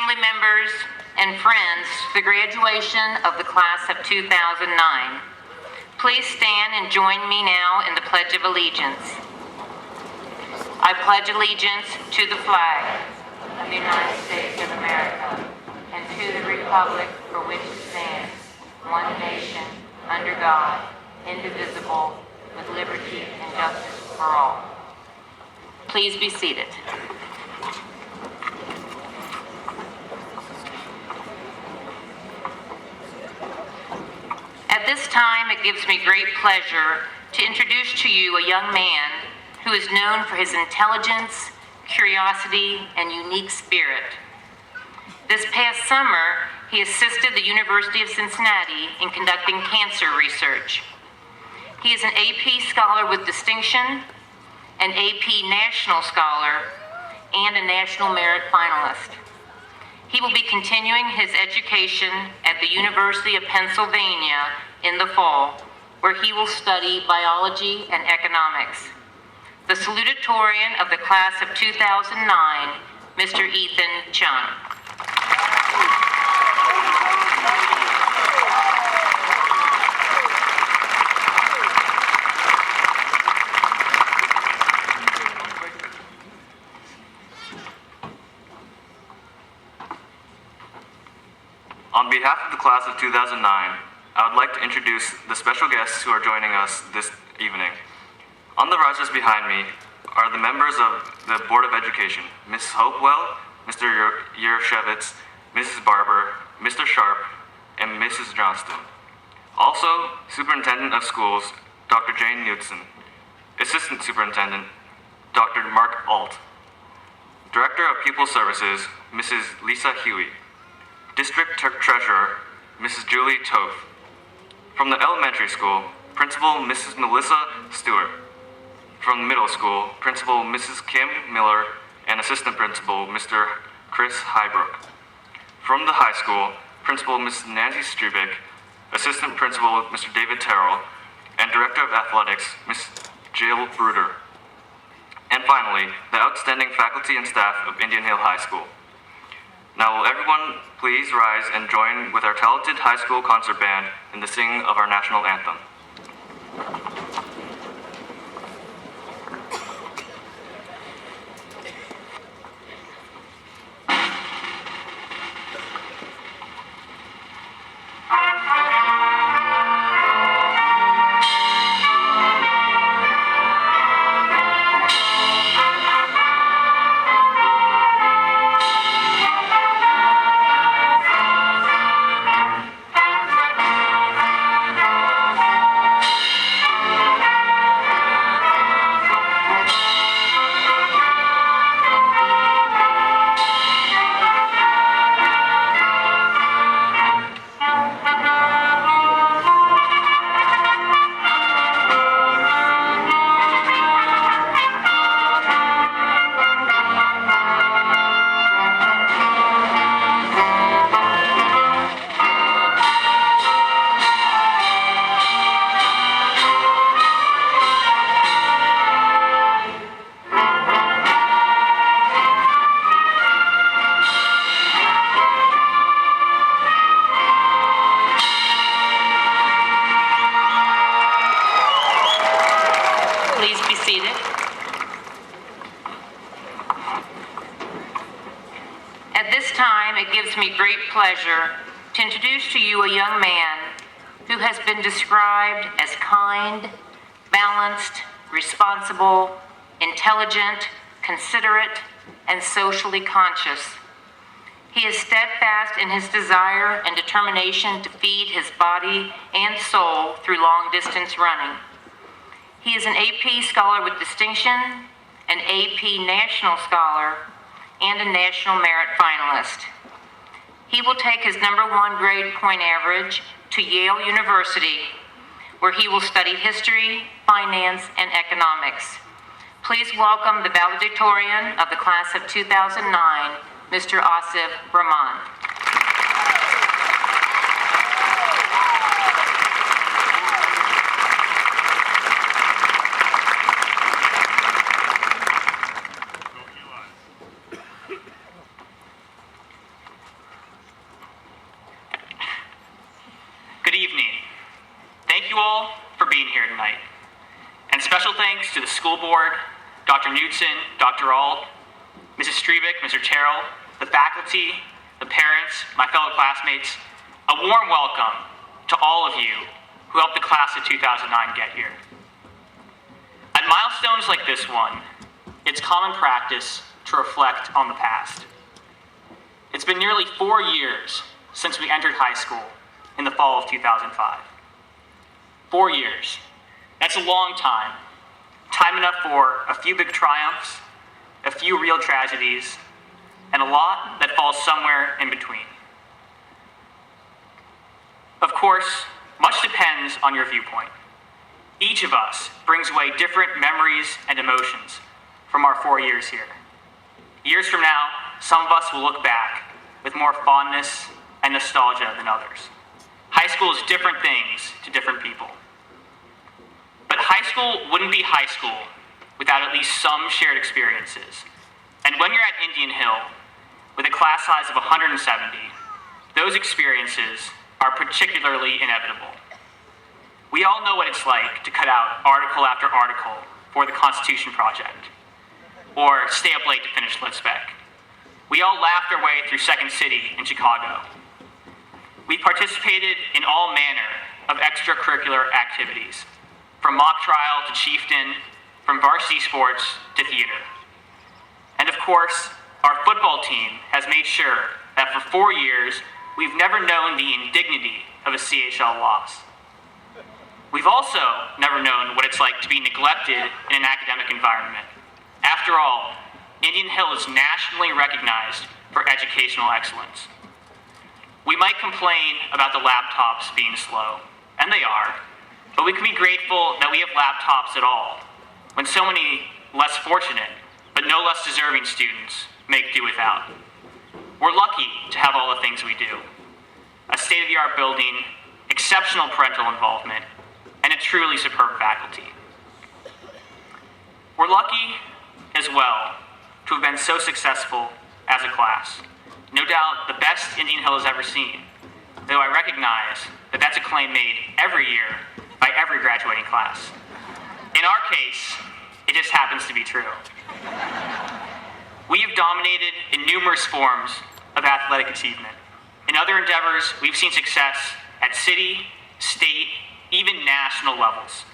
family members, and friends to the graduation of the class of 2009. Please stand and join me now in the Pledge of Allegiance. I pledge allegiance to the flag of the United States of America and to the republic for which it stands, one nation, under God, indivisible, with liberty and justice for all. Please be seated. At this time, it gives me great pleasure to introduce to you a young man who is known for his intelligence, curiosity, and unique spirit. This past summer, he assisted the University of Cincinnati in conducting cancer research. He is an AP Scholar with Distinction, an AP National Scholar, and a National Merit Finalist. He will be continuing his education at the University of Pennsylvania in the fall, where he will study biology and economics. The salutatorian of the class of 2009, Mr. Ethan Chung. On behalf of the class of 2009, I would like to introduce the special guests who are joining us this evening. On the risers behind me are the members of the Board of Education, Ms. Hopewell, Mr. Yershevitz, Mrs. Barber, Mr. Sharp, and Mrs. Johnston. Also, Superintendent of Schools, Dr. Jane Knudsen. Assistant Superintendent, Dr. Mark Alt. Director of Pupil Services, Mrs. Lisa Huey. District Treasurer, Mrs. Julie Toth. From the elementary school, Principal Mrs. Melissa Stewart. From the middle school, Principal Mrs. Kim Miller and Assistant Principal Mr. Chris Highbrook. From the high school, Principal Mrs. Nancy Strubick, Assistant Principal Mr. David Terrell, and Director of Athletics, Ms. Jill Bruder. And finally, the outstanding faculty and staff of Indian Hill High School. Now will everyone please rise and join with our talented high school concert band in the singing of our national anthem. Please be seated. At this time, it gives me great pleasure to introduce to you a young man who has been described as kind, balanced, responsible, intelligent, considerate, and socially conscious. He is steadfast in his desire and determination to feed his body and soul through long-distance running. He is an AP Scholar with Distinction, an AP National Scholar, and a National Merit Finalist. He will take his #1 grade point average to Yale University, where he will study history, finance, and economics. Please welcome the valedictorian of the class of 2009, Mr. Asif Rahman. thank you all for being here tonight. And special thanks to the school board, Dr. Knudsen, Dr. Auld, Mrs. Strebick, Mr. Terrell, the faculty, the parents, my fellow classmates. A warm welcome to all of you who helped the class of 2009 get here. At milestones like this one, it's common practice to reflect on the past. It's been nearly 4 years since we entered high school in the fall of 2005. 4 years. That's a long time. Time enough for a few big triumphs, a few real tragedies, and a lot that falls somewhere in between. Of course, much depends on your viewpoint. Each of us brings away different memories and emotions from our 4 years here. Years from now, some of us will look back with more fondness and nostalgia than others. High school is different things to different people. But high school wouldn't be high school without at least some shared experiences. And when you're at Indian Hill, with a class size of 170, those experiences are particularly inevitable. We all know what it's like to cut out article after article for the Constitution Project, or stay up late to finish Lit-Spec. We all laughed our way through Second City in Chicago. We participated in all manner of extracurricular activities, from mock trial to chieftain, from varsity sports to theater. And of course, our football team has made sure that for 4 years, we've never known the indignity of a CHL loss. We've also never known what it's like to be neglected in an academic environment. After all, Indian Hill is nationally recognized for educational excellence. We might complain about the laptops being slow, and they are, but we can be grateful that we have laptops at all, when so many less fortunate, but no less deserving students make do without. We're lucky to have all the things we do. A state-of-the-art building, exceptional parental involvement, and a truly superb faculty. We're lucky as well to have been so successful as a class. No doubt the best Indian Hill has ever seen, though I recognize that that's a claim made every year by every graduating class. In our case, it just happens to be true. We have dominated in numerous forms of athletic achievement. In other endeavors, we've seen success at city, state, even national levels.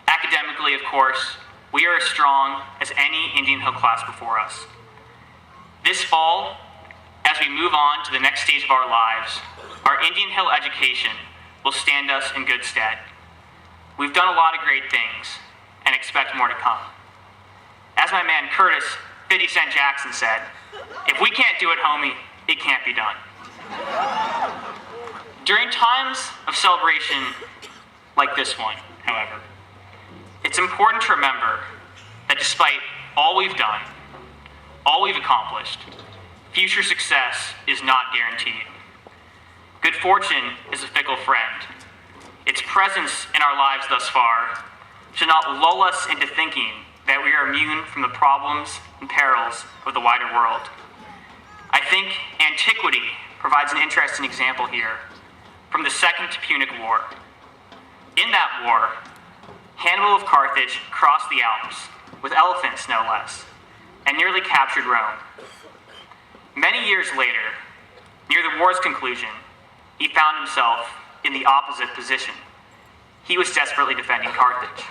Academically, of course, we are as strong as any Indian Hill class before us. This fall, as we move on to the next stage of our lives, our Indian Hill education will stand us in good stead. We've done a lot of great things and expect more to come. As my man Curtis 50 Cent Jackson said, if we can't do it, homie, it can't be done. During times of celebration like this one, however, it's important to remember that despite all we've done, all we've accomplished, future success is not guaranteed. Good fortune is a fickle friend. Its presence in our lives thus far should not lull us into thinking that we are immune from the problems and perils of the wider world. I think antiquity provides an interesting example here from the Second Punic War. In that war, Hannibal of Carthage crossed the Alps, with elephants no less, and nearly captured Rome. Many years later, near the war's conclusion, he found himself in the opposite position. He was desperately defending Carthage.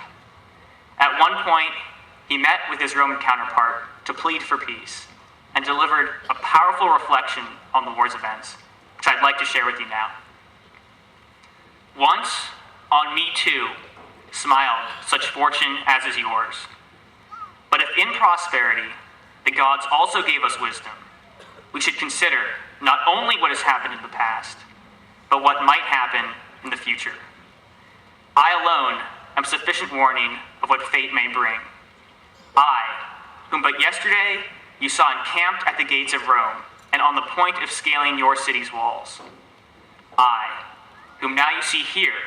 At one point, he met with his Roman counterpart to plead for peace and delivered a powerful reflection on the war's events, which I'd like to share with you now. Once, on me too, smiled such fortune as is yours. But if in prosperity the gods also gave us wisdom, we should consider not only what has happened in the past, but what might happen in the future. I alone am sufficient warning of what fate may bring. I, whom but yesterday you saw encamped at the gates of Rome and on the point of scaling your city's walls. I, whom now you see here,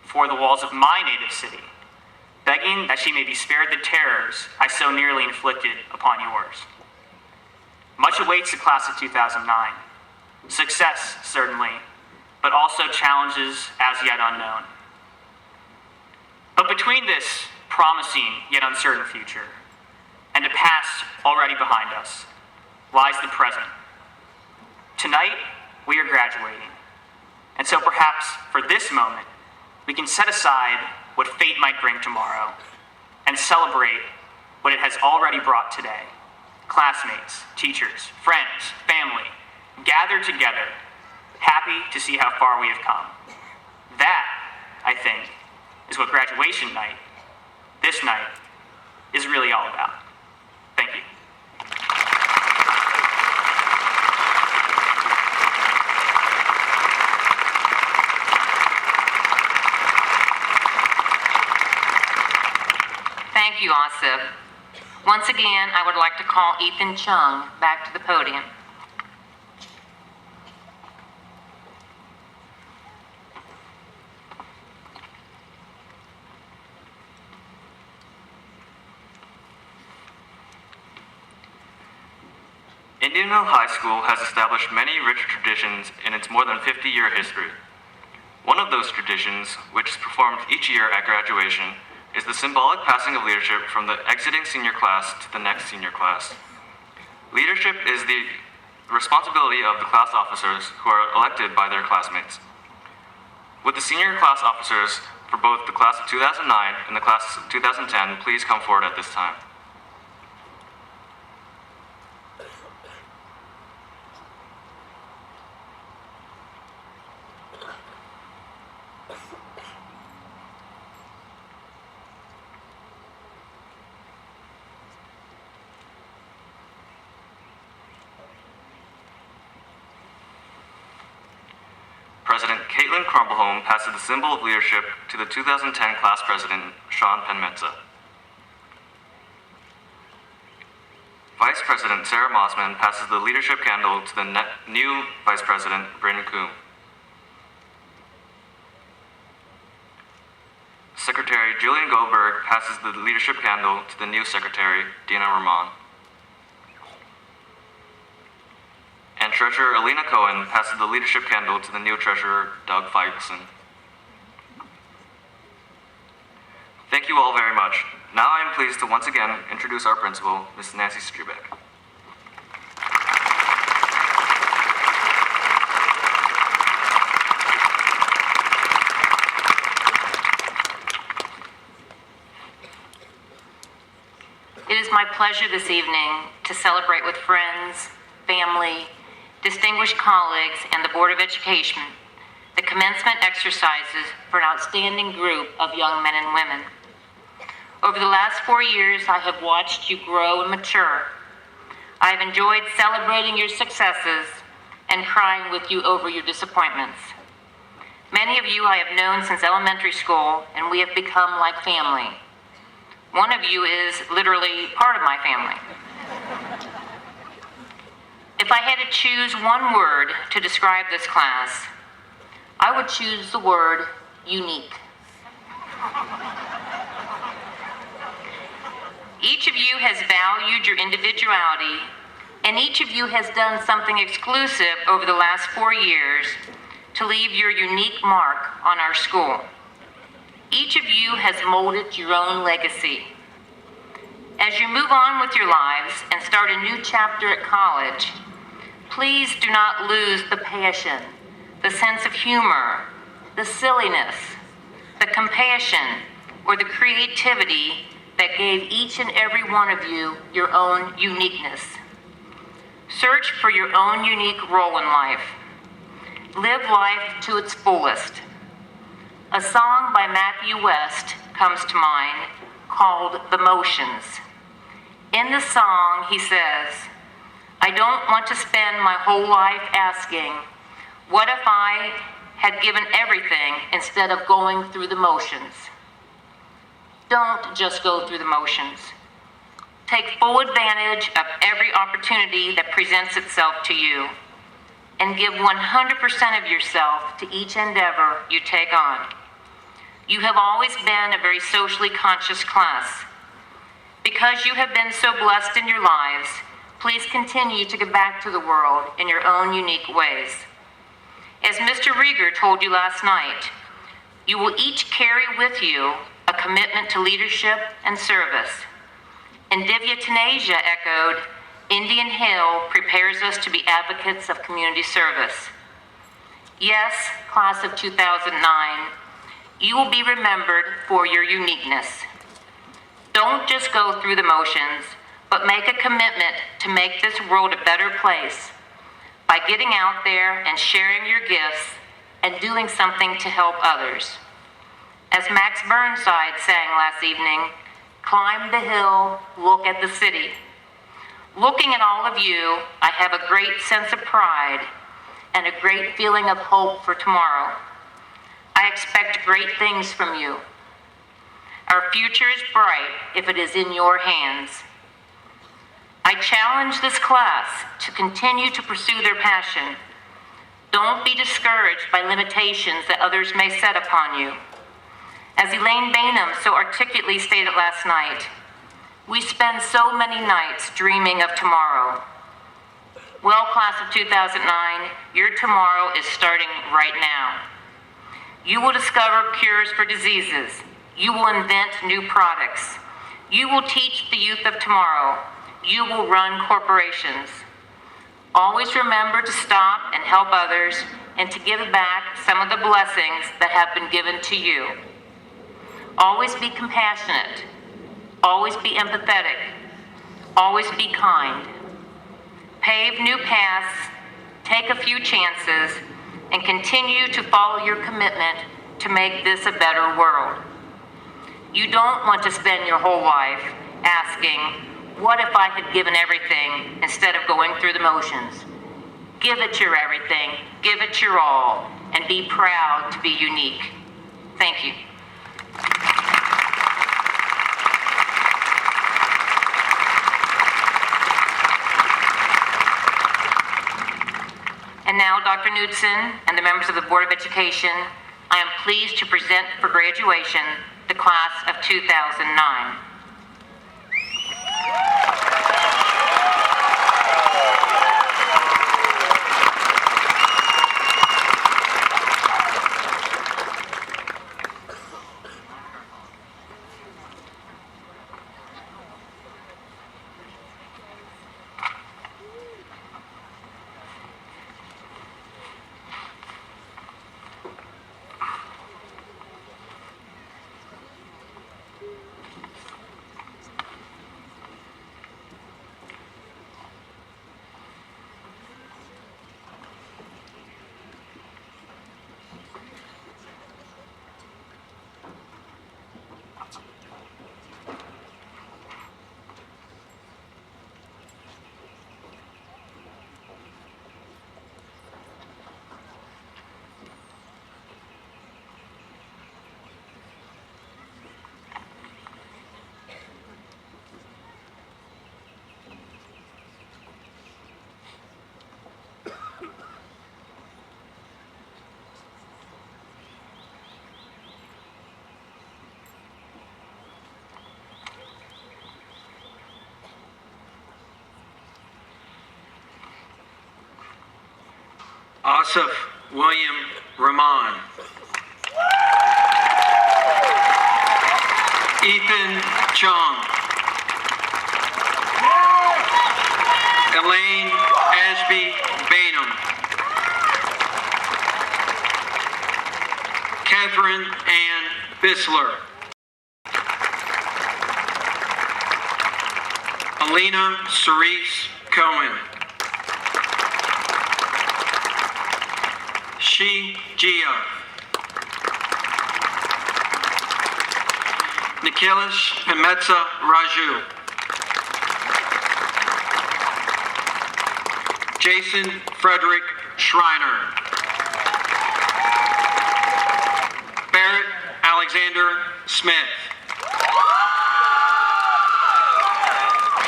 before the walls of my native city, begging that she may be spared the terrors I so nearly inflicted upon yours. Much awaits the class of 2009. Success, certainly, but also challenges as yet unknown. But between this promising yet uncertain future and a past already behind us lies the present. Tonight, we are graduating. And so perhaps for this moment, we can set aside what fate might bring tomorrow and celebrate what it has already brought today. Classmates, teachers, friends, family, gathered together, happy to see how far we have come. That, I think, is what graduation night, this night, is really all about. Thank you. Thank you, Asif. Once again, I would like to call Ethan Chung back to the podium. Indian Hill High School has established many rich traditions in its more than 50-year history. One of those traditions, which is performed each year at graduation, is the symbolic passing of leadership from the exiting senior class to the next senior class. Leadership is the responsibility of the class officers who are elected by their classmates. Would the senior class officers for both the class of 2009 and the class of 2010 please come forward at this time? President Caitlin Crumbleholm passes the symbol of leadership to the 2010 class president, Sean Penmetza. Vice President Sarah Mossman passes the leadership candle to the new Vice President, Bryn Coombe. Secretary Julian Goldberg passes the leadership candle to the new Secretary, Dina Rahman. And Treasurer Alina Cohen passes the leadership candle to the new Treasurer, Doug Feigson. Thank you all very much. Now I am pleased to once again introduce our principal, Ms. Nancy Strubeck. It is my pleasure this evening to celebrate with friends, family, distinguished colleagues, and the Board of Education the commencement exercises for an outstanding group of young men and women. Over the last 4 years, I have watched you grow and mature. I have enjoyed celebrating your successes and crying with you over your disappointments. Many of you I have known since elementary school, and we have become like family. One of you is literally part of my family. If I had to choose one word to describe this class, I would choose the word unique. Each of you has valued your individuality, and each of you has done something exclusive over the last 4 years to leave your unique mark on our school. Each of you has molded your own legacy. As you move on with your lives and start a new chapter at college, please do not lose the passion, the sense of humor, the silliness, the compassion, or the creativity that gave each and every one of you your own uniqueness. Search for your own unique role in life. Live life to its fullest. A song by Matthew West comes to mind called The Motions. In the song, he says, "I don't want to spend my whole life asking, what if I had given everything instead of going through the motions?" Don't just go through the motions. Take full advantage of every opportunity that presents itself to you, and give 100% of yourself to each endeavor you take on. You have always been a very socially conscious class. Because you have been so blessed in your lives, please continue to give back to the world in your own unique ways. As Mr. Rieger told you last night, you will each carry with you a a commitment to leadership and service. And Divya Taneja echoed, Indian Hill prepares us to be advocates of community service. Yes, class of 2009, you will be remembered for your uniqueness. Don't just go through the motions, but make a commitment to make this world a better place by getting out there and sharing your gifts and doing something to help others. As Max Burnside sang last evening, climb the hill, look at the city. Looking at all of you, I have a great sense of pride and a great feeling of hope for tomorrow. I expect great things from you. Our future is bright if it is in your hands. I challenge this class to continue to pursue their passion. Don't be discouraged by limitations that others may set upon you. As Elaine Bainham so articulately stated last night, we spend so many nights dreaming of tomorrow. Well, class of 2009, your tomorrow is starting right now. You will discover cures for diseases. You will invent new products. You will teach the youth of tomorrow. You will run corporations. Always remember to stop and help others and to give back some of the blessings that have been given to you. Always be compassionate. Always be empathetic. Always be kind. Pave new paths, take a few chances, and continue to follow your commitment to make this a better world. You don't want to spend your whole life asking, what if I had given everything instead of going through the motions? Give it your everything, give it your all, and be proud to be unique. Thank you. And now, Dr. Knudsen and the members of the Board of Education, I am pleased to present for graduation the class of 2009. Asif William Rahman. Ethan Chung. Elaine Ashby Bainham. Catherine Ann Bissler. Alina Cerise Cohen. Shi Jia. Nikhilesh Himetsa Raju. Jason Frederick Schreiner. Barrett Alexander Smith.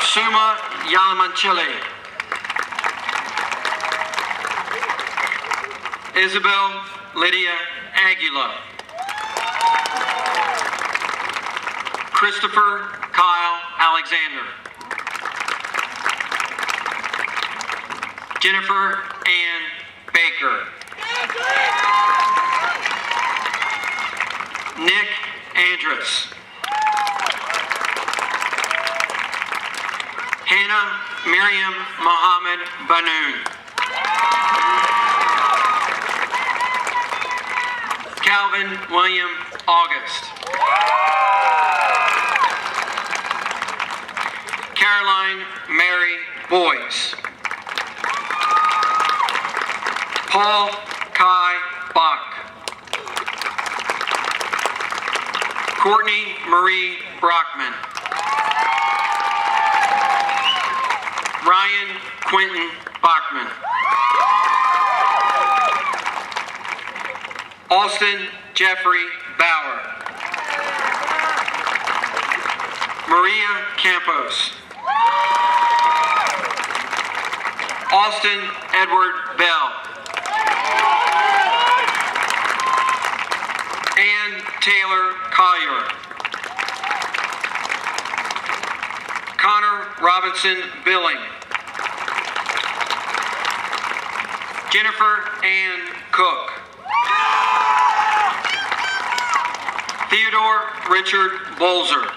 Suma Yalamanchile. Isabel Lydia Aguila. Christopher Kyle Alexander. Jennifer Ann Baker. Nick Andrus. Hannah Miriam Mohammed Banoon. Calvin William August. Caroline Mary Boyce. Paul Kai Bach. Courtney Marie Brockman. Ryan Quentin Bachman. Austin Jeffrey Bauer. Maria Campos. Austin Edward Bell. Ann Taylor Collier. Connor Robinson Billing. Jennifer Ann Cook. Theodore Richard Bolzer.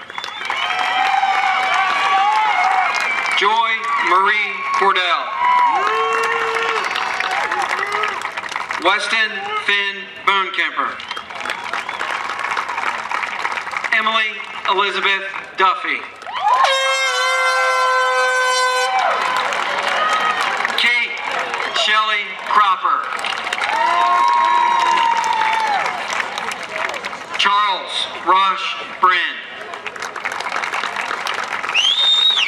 Joy Marie Cordell. Weston Finn Boonekemper. Emily Elizabeth Duffy. Kate Shelley Cropper. Charles Rush Bryn.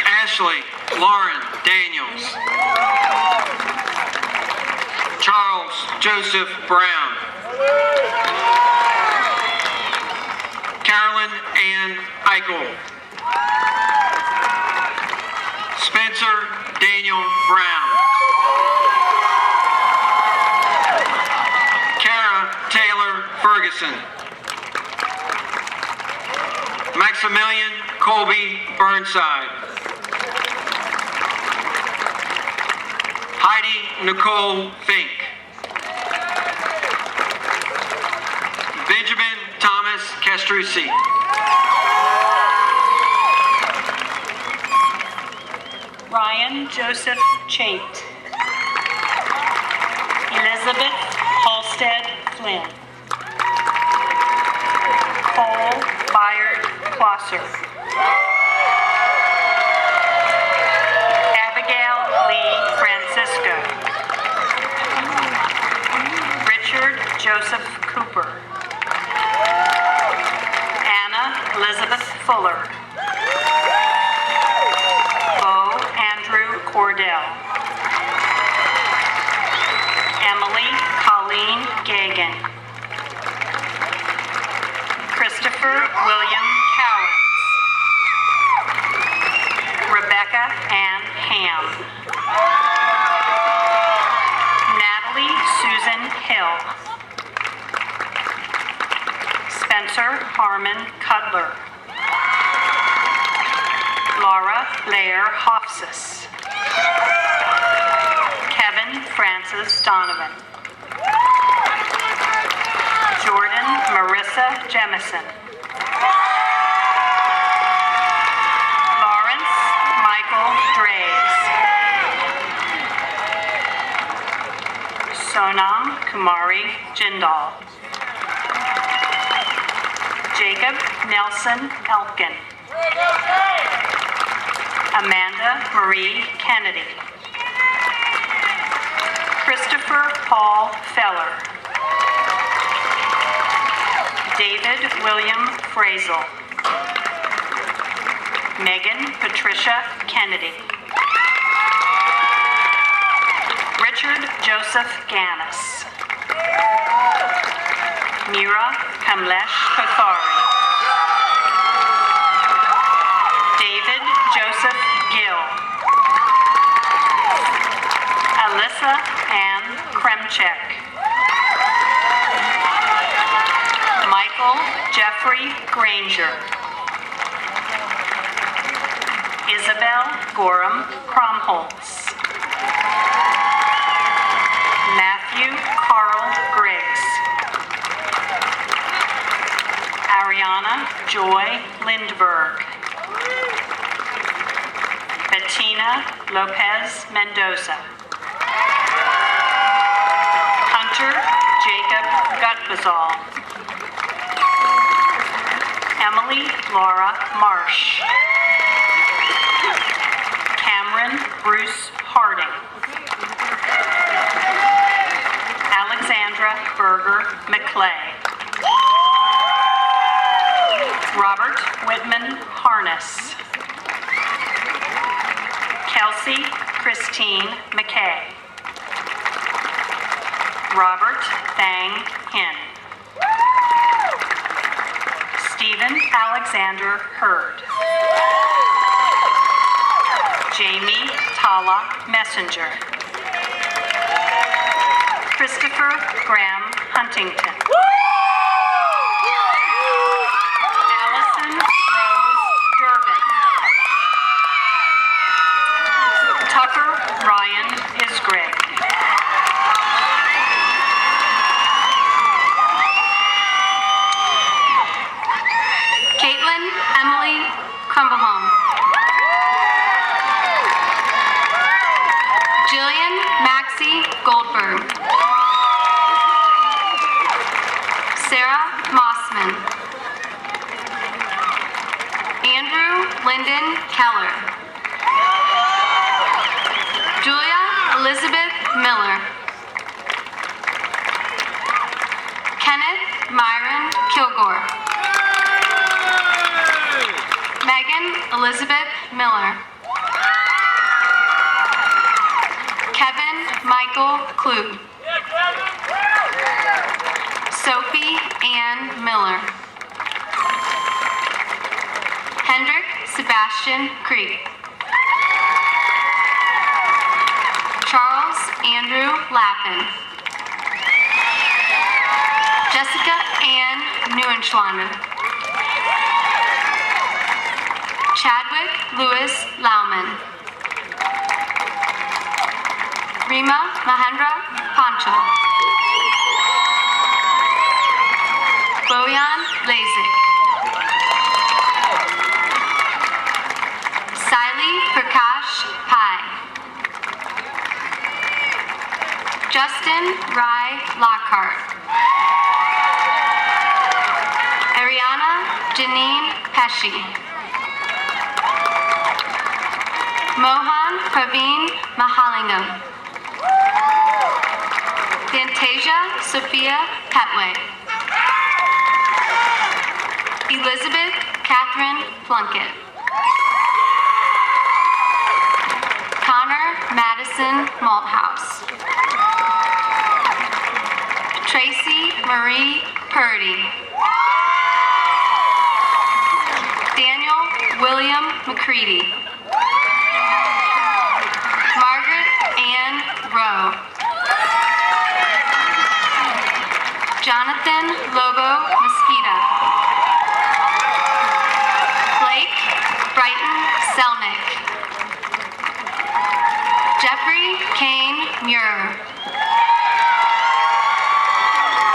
Ashley Lauren Daniels. Charles Joseph Brown. Carolyn Ann Eichel. Spencer Daniel Brown. Kara Taylor Ferguson. Maximilian Colby Burnside. Heidi Nicole Fink. Benjamin Thomas Castrucci. Ryan Joseph Chait. Elizabeth Halstead Flynn. Cole Byard Closser. Abigail Lee Francisco. Richard Joseph Cooper. Anna Elizabeth Fuller. Bo Andrew Cordell. Emily Colleen Gagan. Christopher William Cowens. Rebecca Ann Ham. Natalie Susan Hill. Spencer Harmon Cudler. Laura Blair Hofsis. Kevin Francis Donovan. Jordan Marissa Jemison. Lawrence Michael Draves. Sonam Kumari Jindal. Jacob Nelson Elkin. Amanda Marie Kennedy. Christopher Paul Feller. David William Frazel. Megan Patricia Kennedy. Richard Joseph Gannis. Mira Kamlesh Kathari. David Joseph Gill. Alyssa Ann Kremchek. Michael Jeffrey Granger. Isabel Gorham Cromholtz. Matthew Carl Griggs. Ariana Joy Lindberg. Bettina Lopez Mendoza. Hunter Jacob Gutbazal. Emily Laura Marsh. Cameron Bruce Harding. Alexandra Berger McClay. Robert Whitman Harness. Kelsey Christine McKay. Robert Thang Hin. Stephen Alexander Hurd. Jamie Tala Messenger. Christopher Graham Huntington. Allison Rose Durbin. Tucker Ryan Isgrave. Caitlin Emily Crumbleholm. Jillian Maxie Goldberg. Sarah Mossman. Andrew Lyndon Keller. Julia Elizabeth Miller. Kenneth Myron Kilgore. Megan Elizabeth Miller. Kevin Michael Klug. Sophie Ann Miller. Hendrik Sebastian Krieg. Charles Andrew Lappin. Jessica Ann Neuenschwander. Chadwick Louis Lauman. Rima Mahendra Pancha. Boyan Lazik. Siley Prakash Pai. Justin Rai Lockhart. Ariana Janine Pesci. Mohan Praveen Mahalingam. Fantasia Sophia Petway. Elizabeth Catherine Plunkett. Connor Madison Malthouse. Tracy Marie Purdy. Daniel William McCready. Margaret Ann Rowe. Jonathan Lobo Mosquita. Blake Brighton Selnick. Jeffrey Kane Muir.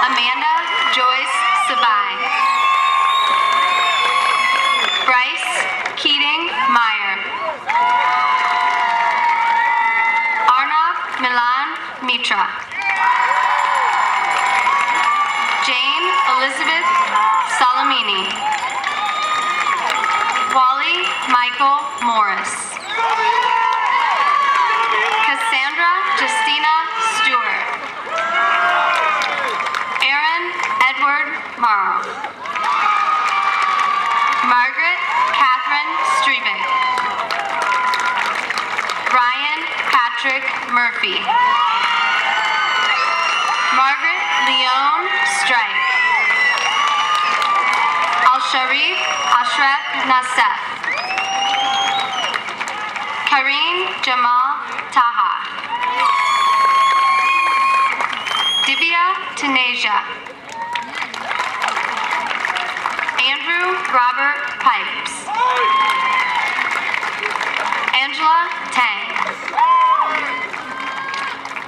Amanda Joyce Sabai. Bryce Keating Meyer. Arnav Milan Mitra. Jane Elizabeth Salamini. Wally Michael Morris. Cassandra Justina Stewart. Aaron Edward Morrow. Margaret Catherine Strebick. Ryan Patrick Murphy. Margaret Leon Strike. Al-Sharif Ashraf Nassef. Kareen Jamal Taha. Divya Taneja. Andrew Robert Pipes. Angela Tang.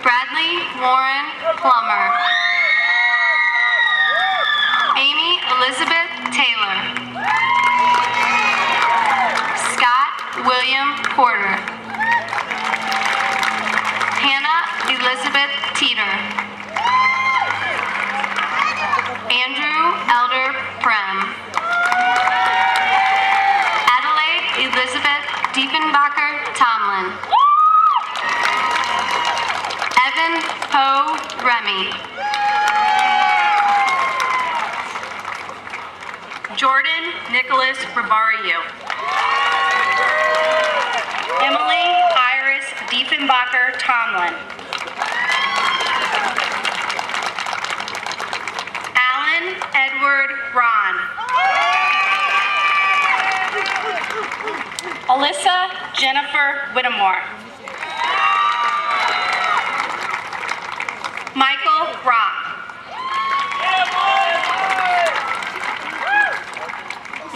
Bradley Warren Plummer. Amy Elizabeth Taylor. Scott William Porter. Poe Remy. Jordan Nicholas Barbario. Emily Iris Diefenbacher Tomlin. Alan Edward Ron. Alyssa Jennifer Whittemore. Michael Rock.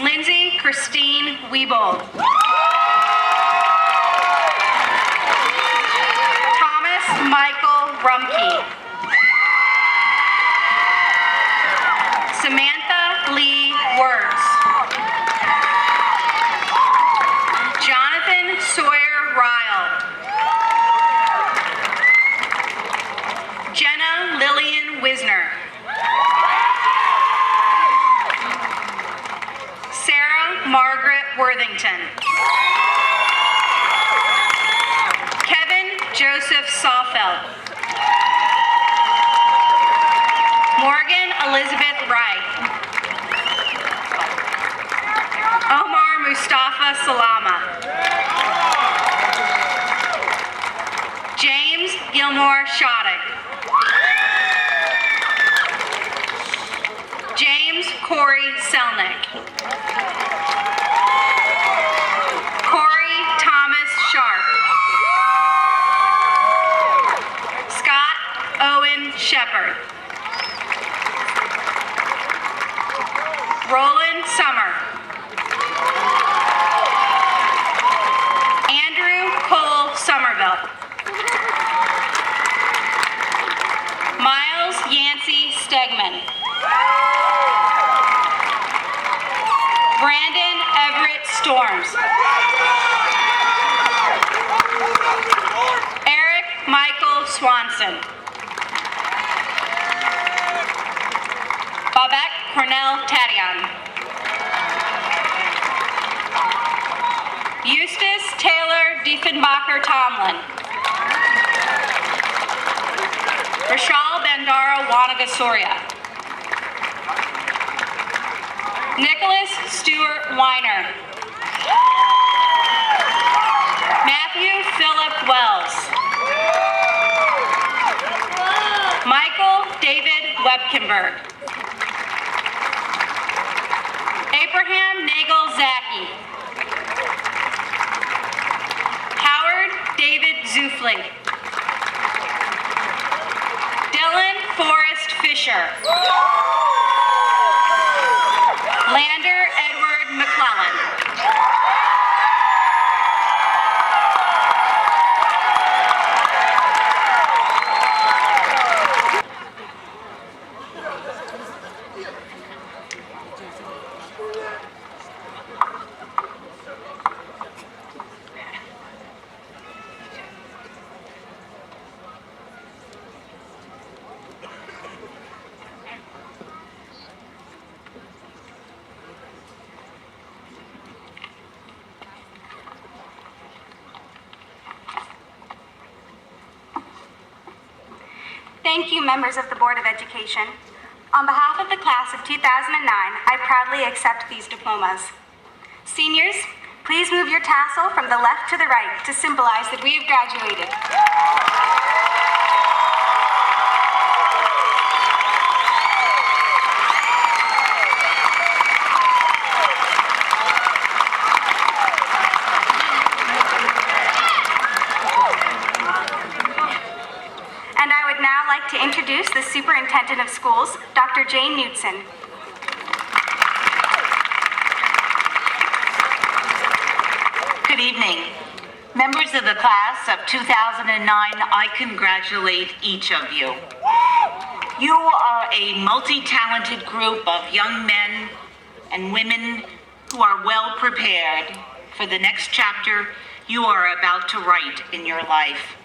Lindsay Christine Wiebold. Thomas Michael Rumke. Samantha Lee Words. Jonathan Sawyer Ryle. Jenna Lillian Wisner. Sarah Margaret Worthington. Kevin Joseph Sawfeld. Morgan Elizabeth Wright. Omar Mustafa Salama. James Gilmore Shoddick. James Corey Selnick. Corey Thomas Sharp. Scott Owen Shepard. Roland Summer. Andrew Cole Somerville. Miles Yancey Stegman. Brandon Everett Storms. Eric Michael Swanson. Babette Cornell Tadian. Eustace Taylor Diefenbacher Tomlin. Rashal Bandara Wanagasauria. Nicholas Stewart Weiner. Matthew Philip Wells. Michael David Webkenberg. Abraham Nagel Zaki. Howard David Zufli. Dylan Forrest Fisher. Lander Edward McClellan. Thank you, members of the Board of Education. On behalf of the class of 2009, I proudly accept these diplomas. Seniors, please move your tassel from the left to the right to symbolize that we have graduated. And I would now like to introduce the Superintendent of Schools, Dr. Jane Knutson. Good evening. Members of the class of 2009, I congratulate each of you. You are a multi-talented group of young men and women who are well prepared for the next chapter you are about to write in your life.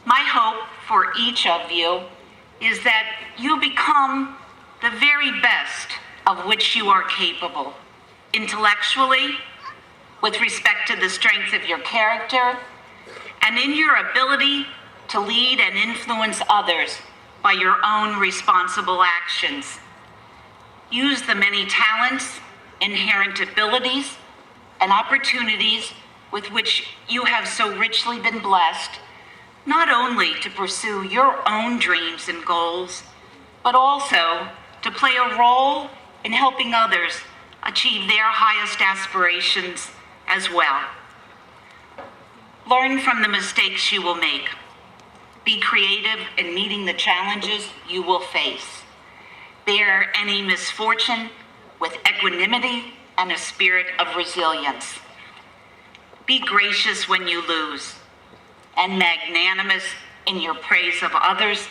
My hope for each of you is that you become the very best of which you are capable, intellectually, with respect to the strength of your character, and in your ability to lead and influence others by your own responsible actions. Use the many talents, inherent abilities, and opportunities with which you have so richly been blessed, not only to pursue your own dreams and goals, but also to play a role in helping others achieve their highest aspirations as well. Learn from the mistakes you will make. Be creative in meeting the challenges you will face. Bear any misfortune with equanimity and a spirit of resilience. Be gracious when you lose, and magnanimous in your praise of others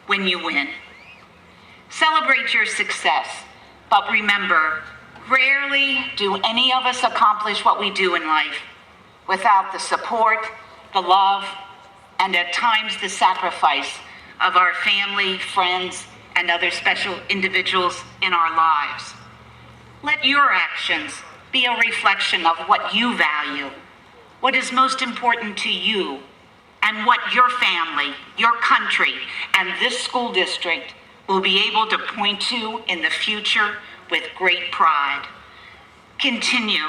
when you win. Celebrate your success, but remember, rarely do any of us accomplish what we do in life without the support, the love, and at times the sacrifice of our family, friends, and other special individuals in our lives. Let your actions be a reflection of what you value, what is most important to you, and what your family, your country, and this school district will be able to point to in the future with great pride. Continue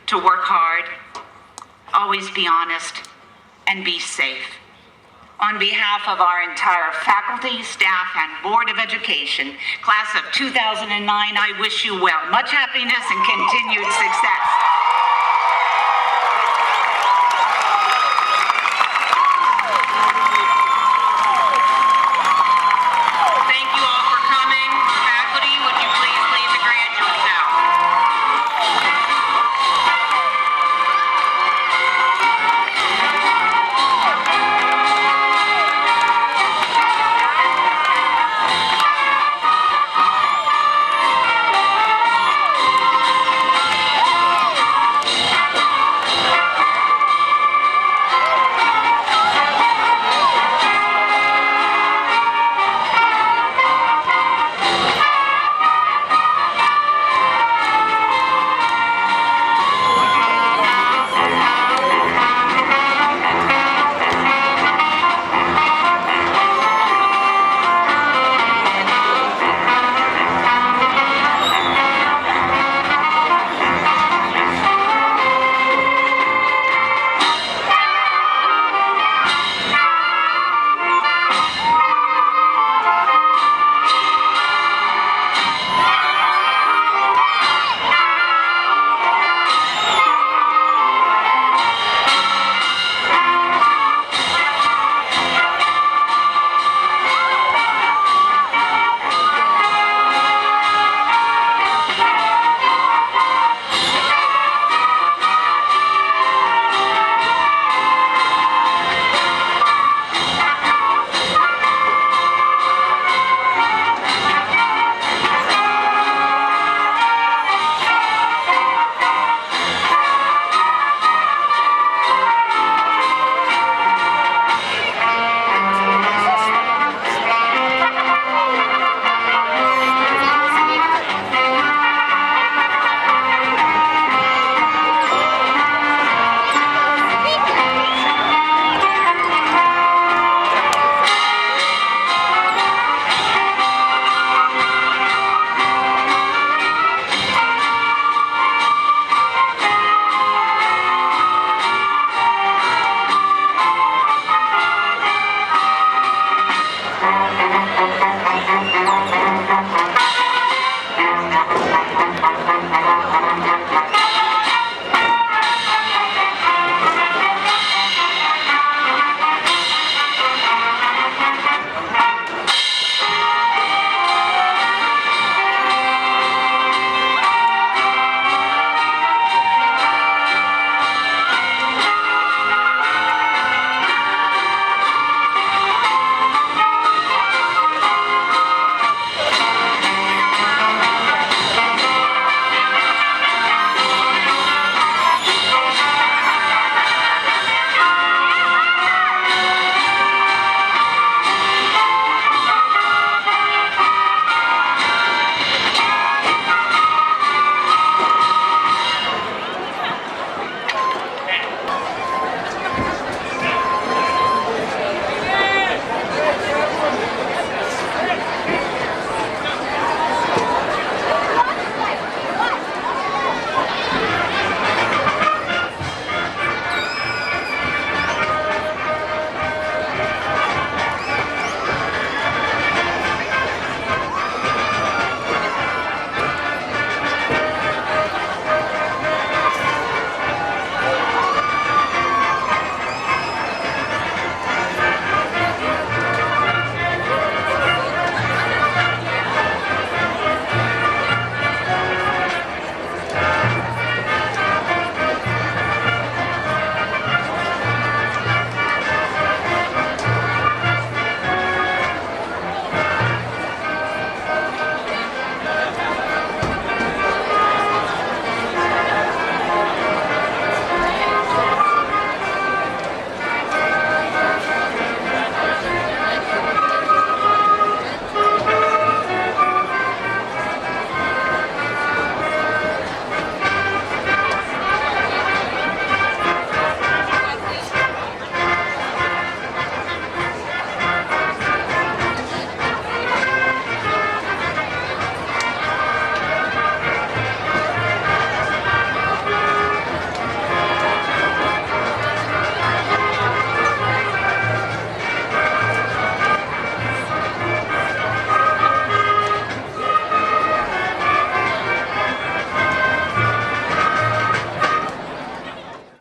to work hard, always be honest, and be safe. On behalf of our entire faculty, staff, and Board of Education, class of 2009, I wish you well. Much happiness and continued success.